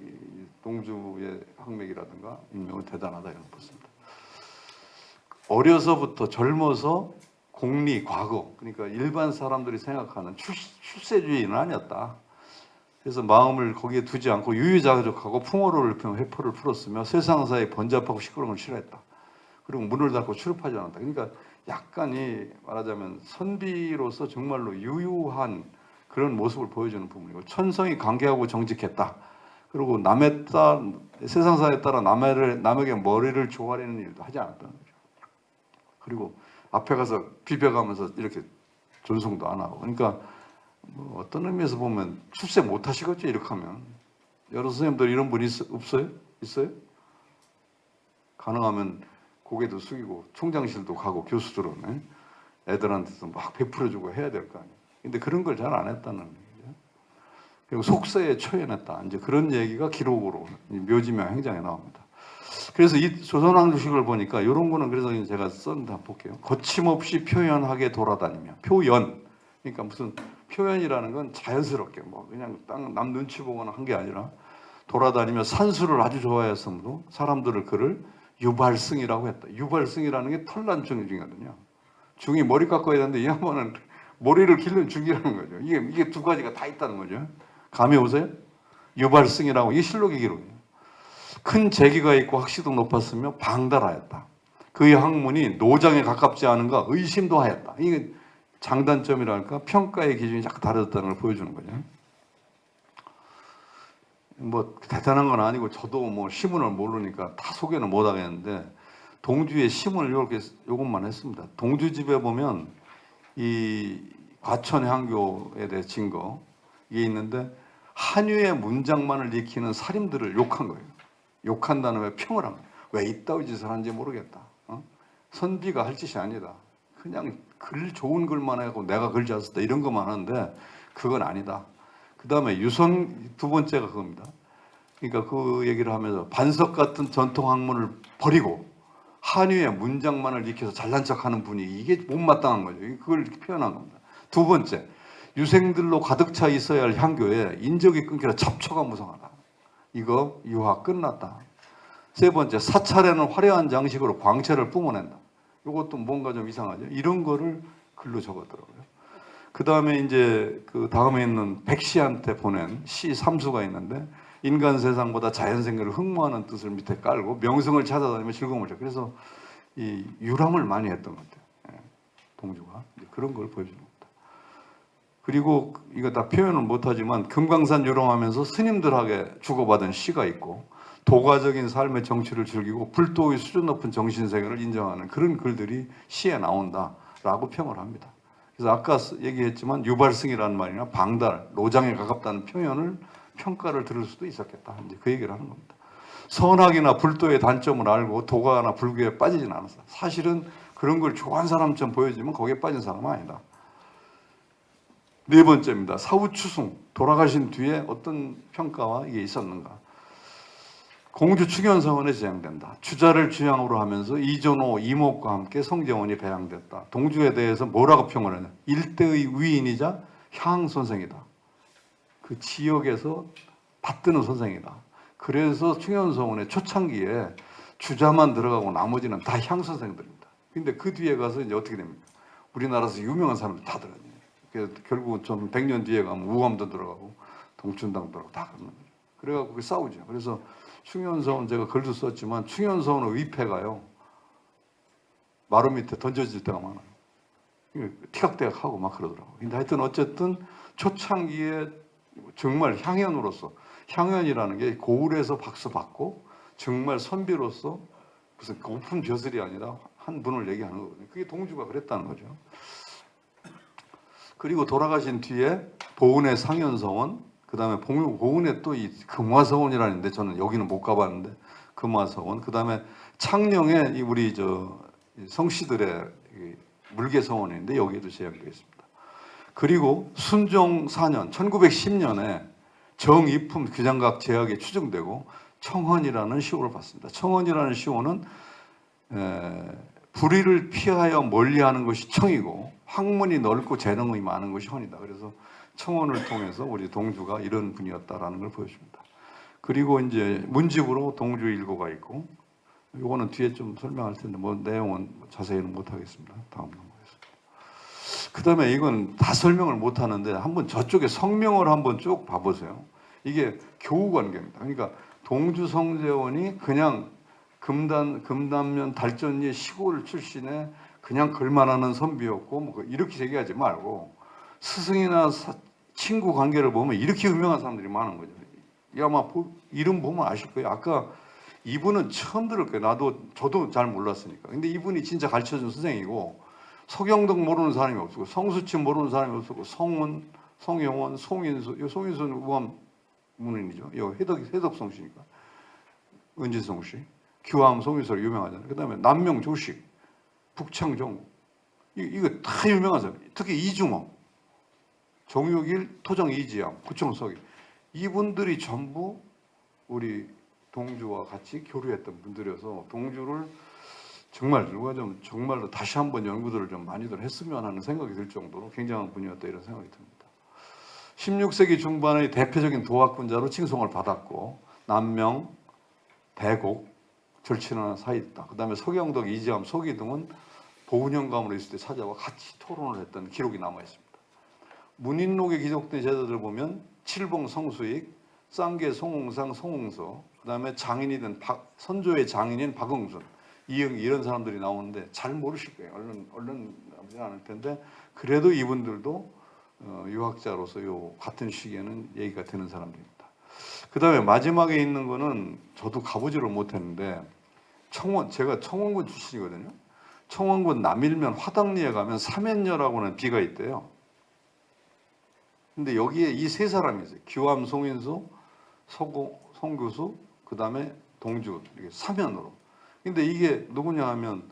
동주의 학맥이라든가 인명은 대단하다 이런 것입니다. 어려서부터 젊어서 공리, 과거 그러니까 일반 사람들이 생각하는 출세주의는 아니었다. 그래서 마음을 거기에 두지 않고 유유자적하고 풍어를 회포를 풀었으며 세상사에 번잡하고 시끄러운 걸 싫어했다. 그리고 문을 닫고 출입하지 않았다. 그러니까 약간이 말하자면 선비로서 정말로 유유한 그런 모습을 보여주는 부분이고, 천성이 강개하고 정직했다. 그리고 세상사에 따라 남에게 머리를 조아리는 일도 하지 않았다는 거죠. 그리고 앞에 가서 비벼가면서 이렇게 존송도 안 하고. 그러니까 뭐 어떤 의미에서 보면 출세 못 하시겠죠, 이렇게 하면. 여러 선생님들 이런 분 없어요? 있어요? 가능하면 고개도 숙이고 총장실도 가고 교수들은 애들한테도 막 베풀어주고 해야 될 거 아니에요. 근데 그런 걸 잘 안 했다는 얘기죠. 그리고 속세에 초연했다. 이제 그런 얘기가 기록으로 묘지명 행장에 나옵니다. 그래서 이 조선왕조식을 보니까 이런 거는 그래서 제가 썼는데 한번 볼게요. 거침없이 표현하게 돌아다니며. 표현. 그러니까 무슨 표현이라는 건 자연스럽게 뭐 그냥 남 눈치 보거나 한 게 아니라 돌아다니며 산수를 아주 좋아했으므로 사람들을 그를 유발승이라고 했다. 유발승이라는 게 털난 중이거든요. 중이 머리 깎아야 되는데 이 양반은 머리를 기르는 중이라는 거죠. 이게 두 가지가 다 있다는 거죠. 감이 오세요? 유발승이라고, 이게 실록의 기록이에요. 큰 재기가 있고 학식도 높았으며 방달하였다. 그의 학문이 노장에 가깝지 않은가 의심도 하였다. 이게 장단점이랄까, 평가의 기준이 약간 다르다는 걸 보여주는 거죠. 뭐 대단한 건 아니고 저도 뭐 시문을 모르니까 다 소개는 못 하겠는데, 동주의 시문을 요것만 했습니다. 동주 집에 보면 이 과천향교에 대해 증거 이게 있는데, 한유의 문장만을 익히는 살인들을 욕한 거예요. 욕한 다음에 평을 한 거예요. 왜 이따위 짓을 하는지 모르겠다. 선비가 할 짓이 아니다. 그냥 글 좋은 글만 하고 내가 글 잘 썼다 이런 것만 하는데 그건 아니다. 그 다음에 유성 두 번째가 그겁니다. 그러니까 그 얘기를 하면서 반석 같은 전통 학문을 버리고 한유의 문장만을 익혀서 잘난 척하는 분위기, 이게 못마땅한 거죠. 그걸 이렇게 표현한 겁니다. 두 번째, 유생들로 가득 차 있어야 할 향교에 인적이 끊기라 잡초가 무성하다. 이거 유화 끝났다. 세 번째, 사찰에는 화려한 장식으로 광채를 뿜어낸다. 이것도 뭔가 좀 이상하죠. 이런 거를 글로 적었더라고요. 그 다음에 이제 그 다음에 있는 백시한테 보낸 시 3수가 있는데, 인간 세상보다 자연 생활을 흠모하는 뜻을 밑에 깔고 명성을 찾아다니며 즐거움을 줘. 그래서 이 유람을 많이 했던 것 같아요. 동주가 그런 걸 보여주는 겁니다. 그리고 이거 다 표현을 못하지만 금강산 유람하면서 스님들에게 주고받은 시가 있고, 도가적인 삶의 정취를 즐기고 불도의 수준 높은 정신세계를 인정하는 그런 글들이 시에 나온다라고 평을 합니다. 그래서 아까 얘기했지만 유발승이라는 말이나 방달, 노장에 가깝다는 표현을 평가를 들을 수도 있었겠다. 이제 그 얘기를 하는 겁니다. 선학이나 불도의 단점을 알고 도가나 불교에 빠지진 않았어. 사실은 그런 걸 좋아하는 사람처럼 보여지면 거기에 빠진 사람은 아니다. 네 번째입니다. 사후추승, 돌아가신 뒤에 어떤 평가와 이게 있었는가. 공주 충현서원에 제향된다. 주자를 주양으로 하면서 이존호, 이목과 함께 성재원이 배양됐다. 동주에 대해서 뭐라고 평을 하냐. 일대의 위인이자 향선생이다. 그 지역에서 받드는 선생이다. 그래서 충현서원의 초창기에 주자만 들어가고 나머지는 다 향선생들입니다. 근데 그 뒤에 가서 이제 어떻게 됩니까? 우리나라에서 유명한 사람들 다 들어가요. 그래서 결국은 좀 100년 뒤에 가면 우감도 들어가고 동춘당 들어가고 다 그러는 거죠. 그래갖고 싸우죠. 그래서 충현서원, 제가 글도 썼지만 충현서원의 위패가요, 마루 밑에 던져질 때가 많아요. 티각대각하고 막 그러더라고요. 근데 하여튼 어쨌든 초창기에 정말 향연으로서, 향연이라는 게 고을에서 박수 받고 정말 선비로서 무슨 고픈 벼슬이 아니라 한 분을 얘기하는 거거든요. 그게 동주가 그랬다는 거죠. 그리고 돌아가신 뒤에 보은의 상현서원, 그 다음에 보은에 또 이 금화서원이라는데 저는 여기는 못 가봤는데 금화서원, 그 다음에 창녕에 우리 성씨들의 물개서원인데 여기에도 제약되어 있습니다. 그리고 순종 4년 1910년에 정입품 규장각 제약이 추정되고 청헌이라는 시호를 받습니다. 청헌이라는 시호는 불의를 피하여 멀리하는 것이 청이고 학문이 넓고 재능이 많은 것이 헌이다. 그래서 청원을 통해서 우리 동주가 이런 분이었다라는 걸 보여줍니다. 그리고 이제 문집으로 동주 일고가 있고, 이거는 뒤에 좀 설명할 텐데 뭐 내용은 자세히는 못 하겠습니다. 다음 넘어가겠습니다. 그 다음에 이건 다 설명을 못 하는데 한번 저쪽에 성명을 한번 쭉 봐보세요. 이게 교우 관계입니다. 그러니까 동주 성재원이 그냥 금단면 달전리 시골 출신의 그냥 글만 하는 선비였고 뭐 이렇게 얘기하지 말고 스승이나 친구 관계를 보면 이렇게 유명한 사람들이 많은 거죠. 이 아마 이름 보면 아실 거예요. 아까 이분은 처음 들을 거예요. 저도 잘 몰랐으니까. 근데 이분이 진짜 가르쳐준 선생이고 서경덕 모르는 사람이 없었고 성수침 모르는 사람이 없었고 성원, 성영원, 송인수, 송인수는 우암문인이죠. 해덕성 씨니까. 은진성 씨. 규암, 송인수로 유명하잖아요. 그 다음에 남명 조식, 북창정 이거 다 유명한 사람. 특히 이중호, 정육일, 토정 이지양, 구청석이 이분들이 전부 우리 동주와 같이 교류했던 분들이어서 동주를 정말 누가 좀 정말로 다시 한번 연구들을 좀 많이들 했으면 하는 생각이 들 정도로 굉장한 분이었다 이런 생각이 듭니다. 16세기 중반의 대표적인 도학군자로 칭송을 받았고 남명, 대곡, 절친한 사이다. 그 다음에 서경덕, 이지암, 서기등은 보훈영감으로 있을 때 찾아와 같이 토론을 했던 기록이 남아 있습니다. 문인록에 기록된 제자들 보면 칠봉 성수익, 쌍계 송홍상, 송홍서, 그 다음에 장인이 된 선조의 장인인 박응순, 이영기 이런 사람들이 나오는데 잘 모르실 거예요. 얼른 나오지 않을 텐데 그래도 이분들도 유학자로서 요 같은 시기에는 얘기가 되는 사람들입니다. 그 다음에 마지막에 있는 거는 저도 가보지를 못했는데 제가 청원군 출신이거든요. 청원군 남일면 화당리에 가면 삼연녀라고 하는 비가 있대요. 근데 여기에 이 세 사람이 있어요. 규암, 송인수, 송교수, 그 다음에 동주 이게 삼연으로. 근데 이게 누구냐 하면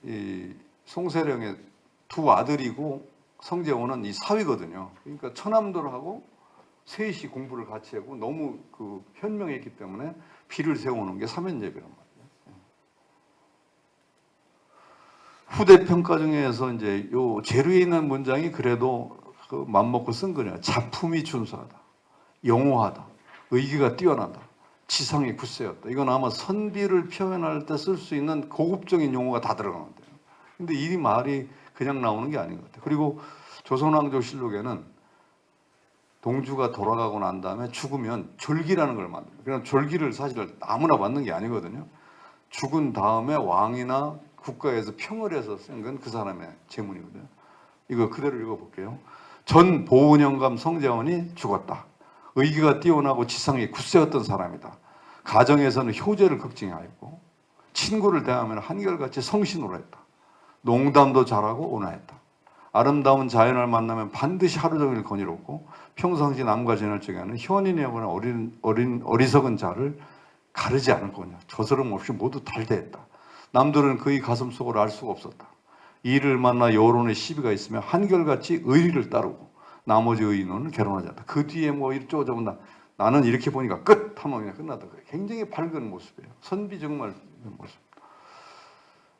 이 송세령의 두 아들이고 성재원은 이 사위거든요. 그러니까 처남들하고 셋이 공부를 같이 하고 너무 그 현명했기 때문에 비를 세우는 게 삼연예배란 말이에요. 후대 평가 중에서 이제 요 재료에 있는 문장이 그래도 그 맘먹고 쓴 거냐. 작품이 준수하다, 영호하다, 의기가 뛰어나다, 지상이 굳세였다. 이건 아마 선비를 표현할 때 쓸 수 있는 고급적인 용어가 다 들어간 건데요. 근데 이 말이 그냥 나오는 게 아닌 것 같아요. 그리고 조선왕조실록에는 동주가 돌아가고 난 다음에 죽으면 졸기라는 걸 만듭니다. 그냥 졸기를 사실 아무나 받는 게 아니거든요. 죽은 다음에 왕이나 국가에서 평을 해서 쓴 건 그 사람의 제문이거든요. 이거 그대로 읽어볼게요. 전 보은영감 성재원이 죽었다. 의기가 뛰어나고 지상이 굳세었던 사람이다. 가정에서는 효제를 걱정하였고 친구를 대하면 한결같이 성신으로 했다. 농담도 잘하고 온화했다. 아름다운 자연을 만나면 반드시 하루 종일 거닐었고 평상시 남과 지낼 적에는 현인이거나 어리석은 자를 가르지 않을 거냐. 저스름 없이 모두 달대했다. 남들은 그의 가슴 속을 알 수가 없었다. 이를 만나 여론의 시비가 있으면 한결같이 의리를 따르고 나머지 의인은 결혼하지 않다. 그 뒤에 뭐 이쪽저쪽 나는 이렇게 보니까 끝 하면 그냥 끝났다. 굉장히 밝은 모습이에요. 선비 정말 모습.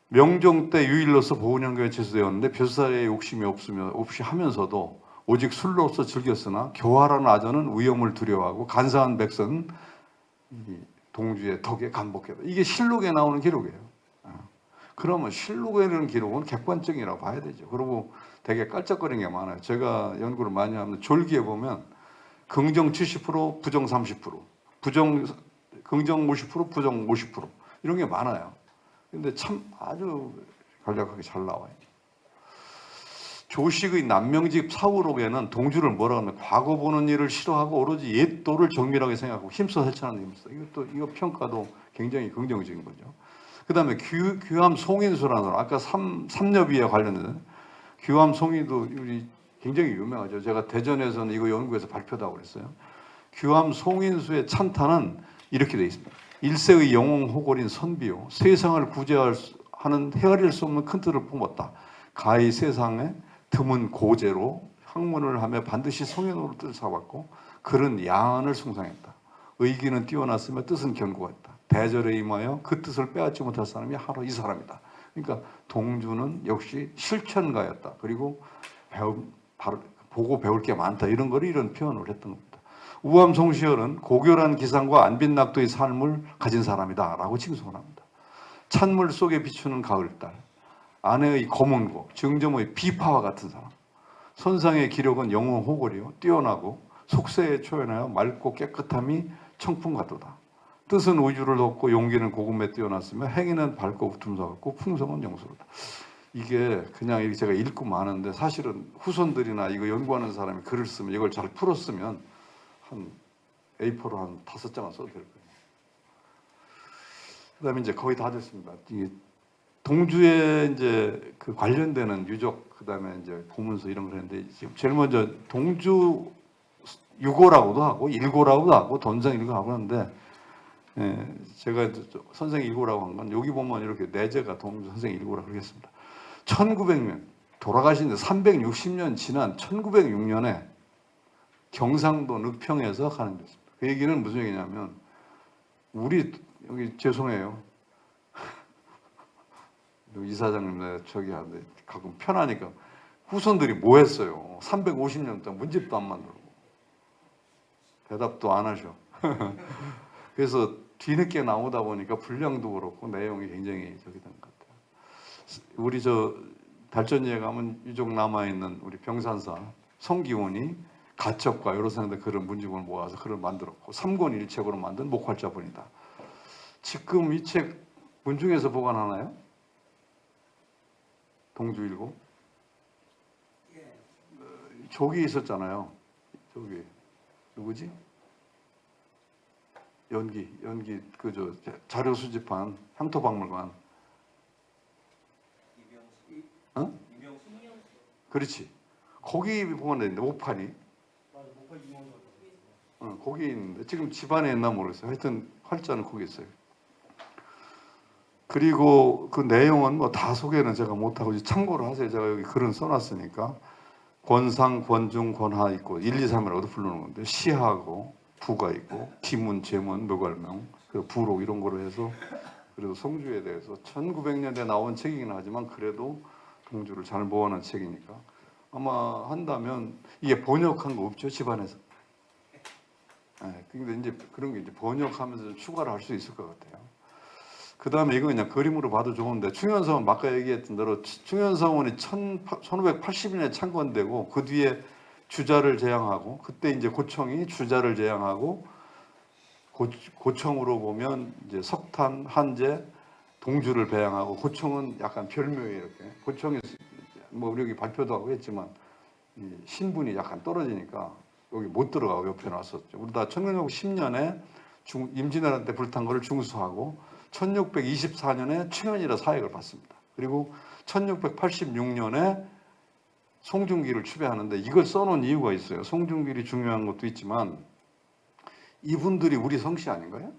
명종 때 유일로서 보훈영교에 제수되었는데 벼슬살에 욕심이 없이 하면서도 오직 술로서 즐겼으나 교활한 아전은 위험을 두려워하고 간사한 백성은 동주의 덕에 감복했다. 이게 실록에 나오는 기록이에요. 그러면 실록에 있는 기록은 객관적이라고 봐야 되죠. 그리고 되게 깔짝거리는 게 많아요. 제가 연구를 많이 하면 졸기에 보면 긍정 70%, 부정 30%, 긍정 50%, 부정 50% 이런 게 많아요. 근데 참 아주 간략하게 잘 나와요. 조식의 남명집 사후록에는 동주를 뭐라고 하면 과거 보는 일을 싫어하고 오로지 옛도를 정밀하게 생각하고 힘써 헤쳐나는 힘써. 이거 평가도 굉장히 긍정적인 거죠. 그 다음에 규암 송인수라는 사람, 아까 삼여비에 관련된 규암 송인도 우리 굉장히 유명하죠. 제가 대전에서는 이거 연구해서 발표도 하고 그랬어요. 규암 송인수의 찬탄은 이렇게 되어 있습니다. 일세의 영웅 호골인 선비요 세상을 구제하는 헤아릴 수 없는 큰 뜻을 품었다. 가히 세상에 드문 고제로 학문을 하며 반드시 성현으로 뜻을 잡았고 그런 야한을 숭상했다. 의기는 뛰어났으며 뜻은 견고했다. 대절에 임하여 그 뜻을 빼앗지 못할 사람이 하루 이 사람이다. 그러니까 동주는 역시 실천가였다. 그리고 보고 배울 게 많다. 이런 걸 이런 표현을 했던 겁니다. 우암 송시열은 고결한 기상과 안빈낙도의 삶을 가진 사람이다 라고 칭송을 합니다. 찬물 속에 비추는 가을달, 아내의 검은고, 정점의 비파와 같은 사람, 선상의 기력은 영웅 호골이요 뛰어나고 속세에 초연하여 맑고 깨끗함이 청풍 같도다. 뜻은 우주를 덮고 용기는 고금에 뛰어났으며 행위는 밝고 tum사 같고 풍성은 영수로다. 이게 그냥 이렇게 제가 읽고 마는데 사실은 후손들이나 이거 연구하는 사람이 글을 쓰면 이걸 잘 풀었으면 한 A4로 한 5장은 써도 될 거예요. 그다음에 이제 거의 다 됐습니다. 이게 동주에 이제 그 관련되는 유적, 그다음에 이제 고문서 이런 걸 했는데 지금 제일 먼저 동주 6호라고도 하고 1호라고도 하고 돈성 1호 하고 하는데 제가 선생 1호라고 한 건 여기 보면 이렇게 내재가 동주 선생 1호라고 그러겠습니다. 1900년 돌아가신 지 360년 지난 1906년에 경상도 늑평에서 가능됐습니다. 그 얘기는 무슨 얘기냐면 우리 여기 죄송해요. 이사장님 저기 하는데 가끔 편하니까 후손들이 뭐 했어요? 350년 동안 문집도 안 만들고 대답도 안 하셔. 그래서 뒤늦게 나오다 보니까 분량도 그렇고 내용이 굉장히 저기 된 것 같아요. 우리 저 달전리에 가면 유족 남아있는 우리 병산사 성기원이 가첩과 여러 사람들 그런 문집을 모아서 글을 만들었고 3권 1책으로 만든 목활자본이다. 지금 이 책 문중에서 보관하나요? 동주 1고? 저기 있었잖아요. 저기 누구지? 연기 그저 자료 수집한 향토박물관. 어? 그렇지. 거기 보관되는데 오판이. 거기 있는데 지금 집안에 있나 모르겠어요. 하여튼 활자는 거기 있어요. 그리고 그 내용은 뭐 다 소개는 제가 못하고 참고를 하세요. 제가 여기 글은 써놨으니까 권상, 권중, 권하 있고 1, 2, 3이라고도 부르는 건데 시하고 부가 있고 기문, 제문, 묘괄명, 그 부록 이런 거로 해서 그래도 성주에 대해서 1900년대 나온 책이긴 하지만 그래도 동주를 잘 모아놓은 책이니까 아마 한다면 이게 번역한 거 없죠 집안에서. 근데 이제 그런 게 이제 번역하면서 좀 추가를 할 수 있을 것 같아요. 그 다음에 이거 그냥 그림으로 봐도 좋은데 충현성은 아까 얘기했던 대로 충현성원이 1580년에 창건되고 그 뒤에 주자를 제양하고 그때 이제 고청이 주자를 제양하고 고청으로 보면 이제 석탄, 한제, 동주를 배양하고 고청은 약간 별묘해 이렇게 고청이 뭐 우리 여기 발표도 하고 했지만 신분이 약간 떨어지니까 여기 못 들어가고 옆에 놨었죠. 우리 다 1610년에 임진왜란 때 불탄 거를 중수하고 1624년에 충현이라 사역을 받습니다. 그리고 1686년에 송중기를 추배하는데 이걸 써놓은 이유가 있어요. 송중길이 중요한 것도 있지만 이분들이 우리 성씨 아닌가요?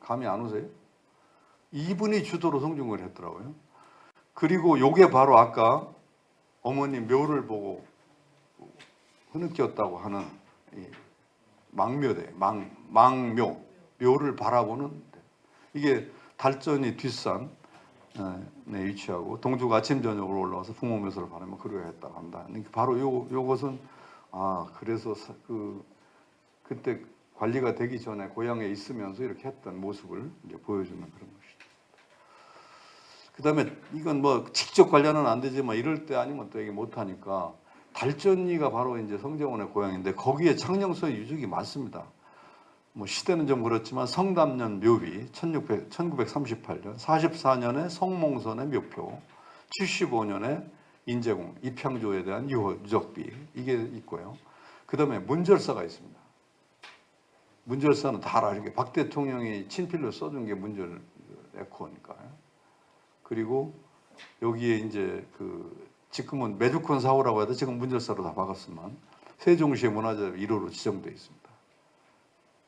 감이 안 오세요? 이분이 주도로 송중기를 했더라고요. 그리고 요게 바로 아까 어머님 묘를 보고 흐느꼈다고 하는 망묘대, 망묘, 묘를 바라보는 데. 이게 달전이 뒷산에 위치하고 동주가 아침 저녁으로 올라와서 풍목묘소를 바라면 그려야 했다고 합니다. 바로 요것은 그래서 그때 관리가 되기 전에 고향에 있으면서 이렇게 했던 모습을 이제 보여주는 그런 것이죠. 그 다음에 이건 뭐 직접 관련은 안 되지만 이럴 때 아니면 또 얘기 못 하니까 달전리가 바로 이제 성정원의 고향인데 거기에 창녕소의 유적이 많습니다. 뭐 시대는 좀 그렇지만 성담년 묘비 1938년, 44년에 성몽선의 묘표, 75년에 인제공, 입향조에 대한 유적비 이게 있고요. 그 다음에 문절사가 있습니다. 문절사는 다 알아. 이렇게 박 대통령이 친필로 써준 게 문절 에코니까요. 그리고 여기에 이제 지금은 매주권 사호라고 해도 지금 문절사로 다 박았지만 세종시의 문화재 1호로 지정되어 있습니다.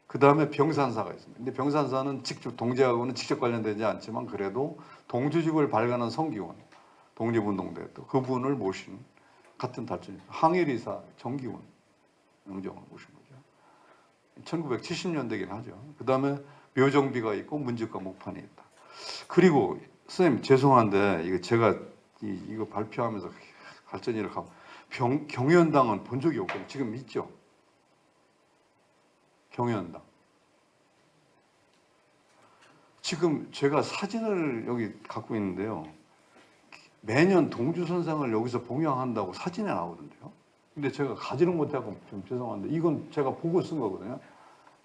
그 다음에 병산사가 있습니다. 근데 병산사는 직접 동재하고는 직접 관련되지 않지만 그래도 동주집을 발간한 성기원, 독립운동대 또 그분을 모신 같은 달전입니다. 항일이사 정기원 영정을 모신 거죠. 1970년대긴 하죠. 그 다음에 묘정비가 있고 문집과 목판이 있다. 그리고 선생님 죄송한데 이거 제가 이거 발표하면서 갈전이를 가고 경연당은 본 적이 없고 지금 있죠. 경연당. 지금 제가 사진을 여기 갖고 있는데요. 매년 동주선상을 여기서 봉양한다고 사진에 나오던데요. 근데 제가 가지는 못하고 좀 죄송한데 이건 제가 보고 쓴 거거든요.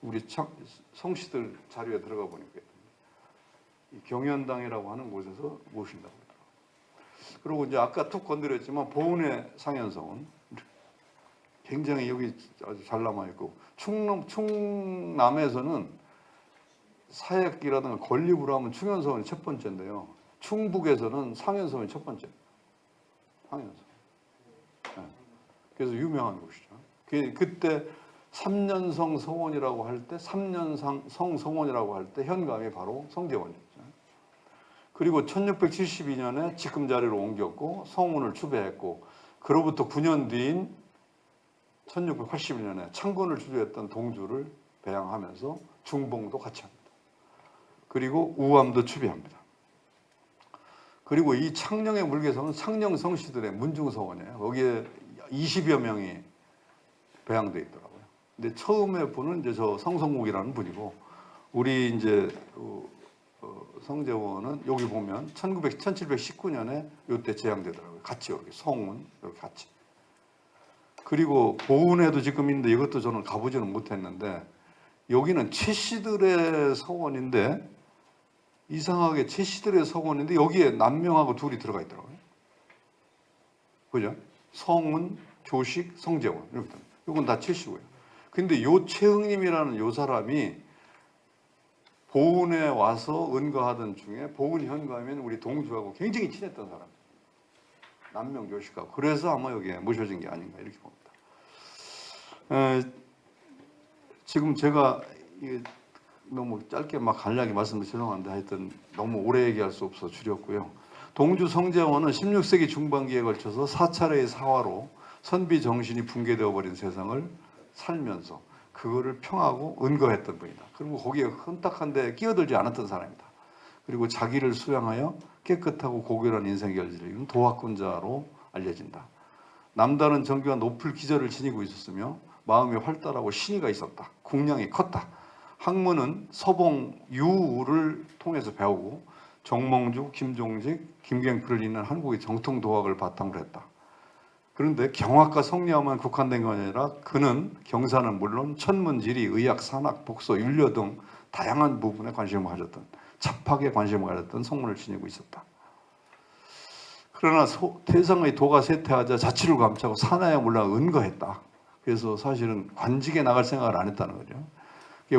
우리 성씨들 자료에 들어가 보니까 이 경연당이라고 하는 곳에서 모신다고 그러더라고요. 그리고 이제 아까 툭 건드렸지만 보은의 상현성은 굉장히 여기 아주 잘 남아있고 충남에서는 사역이라든가 건립으로 하면 충현성이 첫 번째인데요. 충북에서는 상현성이 첫 번째. 상현성. 네. 그래서 유명한 곳이죠. 그때 3년성 성원이라고 할 때 3년성 성원이라고 할 때 현감이 바로 성제원이었죠. 그리고 1672년에 지금 자리로 옮겼고 성운을 추배했고 그로부터 9년 뒤인 1681년에 창건을 주도했던 동주를 배양하면서 중봉도 같이 합니다. 그리고 우암도 추배합니다. 그리고 이 창녕의 물개성은 창녕 성씨들의 문중서원이에요. 거기에 20여 명이 배양돼 있더라고요. 근데 처음에 분은 이제 저 성성국이라는 분이고 우리 이제 성제원은 여기 보면 1719년에 이때 제양되더라고요. 같이 이렇게 성운 이렇게 같이. 그리고 보은에도 지금 있는데 이것도 저는 가보지는 못했는데 여기는 최씨들의 서원인데 이상하게 최씨들의 서원인데 여기에 남명하고 둘이 들어가 있더라고요. 그죠? 성운, 조식, 성제원 이렇게. 이건 다 최씨고요. 근데 요 최흥님이라는 요 사람이 보은에 와서 은거하던 중에 보은 현감인 우리 동주하고 굉장히 친했던 사람. 남명 조식하고. 그래서 아마 여기에 모셔진 게 아닌가 이렇게 봅니다. 지금 제가 너무 짧게 막 간략히 말씀드려 죄송한데 하여튼 너무 오래 얘기할 수 없어 줄였고요. 동주 성제원은 16세기 중반기에 걸쳐서 4차례의 사화로 선비 정신이 붕괴되어 버린 세상을 살면서 그거를 평하고 은거했던 분이다. 그리고 거기에 혼탁한데 끼어들지 않았던 사람이다. 그리고 자기를 수양하여 깨끗하고 고결한 인생 결실을 이룬 도학군자로 알려진다. 남다른 정교한 높을 기절을 지니고 있었으며 마음이 활달하고 신의가 있었다. 궁량이 컸다. 학문은 서봉, 유를 통해서 배우고 정몽주, 김종직, 김경필을 잇는 한국의 정통 도학을 바탕으로 했다. 그런데 경학과 성리화만 국한된 게 아니라 그는 경사는 물론 천문지리, 의학, 산학, 복서, 윤려 등 다양한 부분에 관심을 가졌던 잡학에 관심을 가졌던 성문을 지니고 있었다. 그러나 태상의 도가 쇠퇴하자 자치를 감추고 사나에 몰라 은거했다. 그래서 사실은 관직에 나갈 생각을 안 했다는 거죠.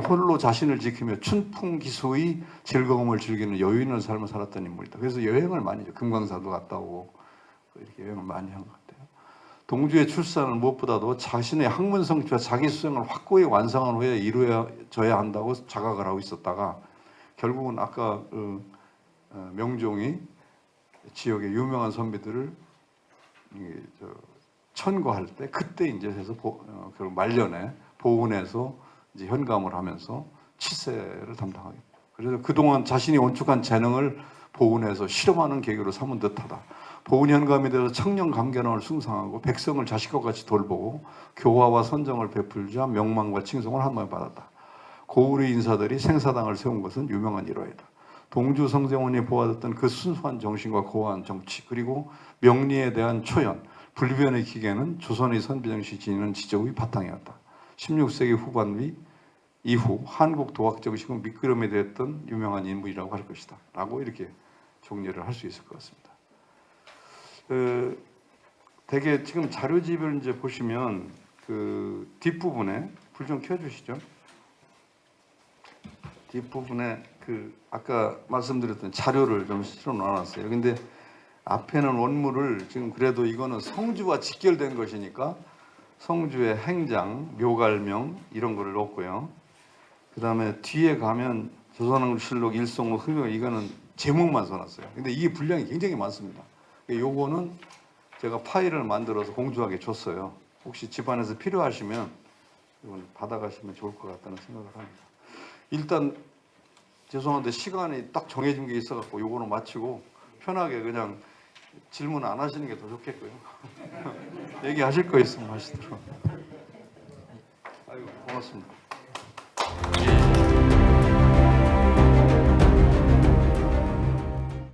홀로 자신을 지키며 춘풍기수의 즐거움을 즐기는 여유 있는 삶을 살았던 인물이다. 그래서 여행을 많이 했죠. 금강사도 갔다 오고 이렇게 여행을 많이 한 것 같아요. 동주의 출산은 무엇보다도 자신의 학문 성취와 자기 수행을 확고히 완성한 후에 이루어져야 한다고 자각을 하고 있었다가 결국은 아까 명종이 지역의 유명한 선비들을 천거할 때 그때 이제 해서 말년에 보은에서 이제 현감을 하면서 치세를 담당하겠다. 그래서 그동안 자신이 온축한 재능을 보은에서 실험하는 계기로 삼은 듯하다. 보은 현감에 대해서 청년 감개론을 숭상하고 백성을 자식과 같이 돌보고 교화와 선정을 베풀자 명망과 칭송을 한 번에 받았다. 고을의 인사들이 생사당을 세운 것은 유명한 일화이다. 동주 성제원이 보아졌던 그 순수한 정신과 고아한 정치 그리고 명리에 대한 초연, 불변의 기계는 조선의 선비정시 지니는 지적의 바탕이었다. 16세기 후반기 이후 한국 도학적 식은 미끄럼이 되었던 유명한 인물이라고 할 것이다. 라고 이렇게 정리를 할 수 있을 것 같습니다. 대개 지금 자료집을 이제 보시면 그 뒷부분에 불 좀 켜주시죠. 뒷부분에 그 아까 말씀드렸던 자료를 좀 실어 놔놨어요. 근데 앞에는 원물을 지금 그래도 이거는 성주와 직결된 것이니까 성주의 행장, 묘갈명 이런 거를 넣었고요. 그 다음에 뒤에 가면 조선왕실록 일성록 흑명 이거는 제목만 써놨어요. 근데 이게 분량이 굉장히 많습니다. 요거는 제가 파일을 만들어서 공주에게 줬어요. 혹시 집안에서 필요하시면 이건 받아가시면 좋을 것 같다는 생각을 합니다. 일단 죄송한데 시간이 딱 정해진 게 있어갖고 요거는 마치고 편하게 그냥 질문 안 하시는 게 더 좋겠고요. 얘기하실 거 있으면 하시도록. 아이고 고맙습니다.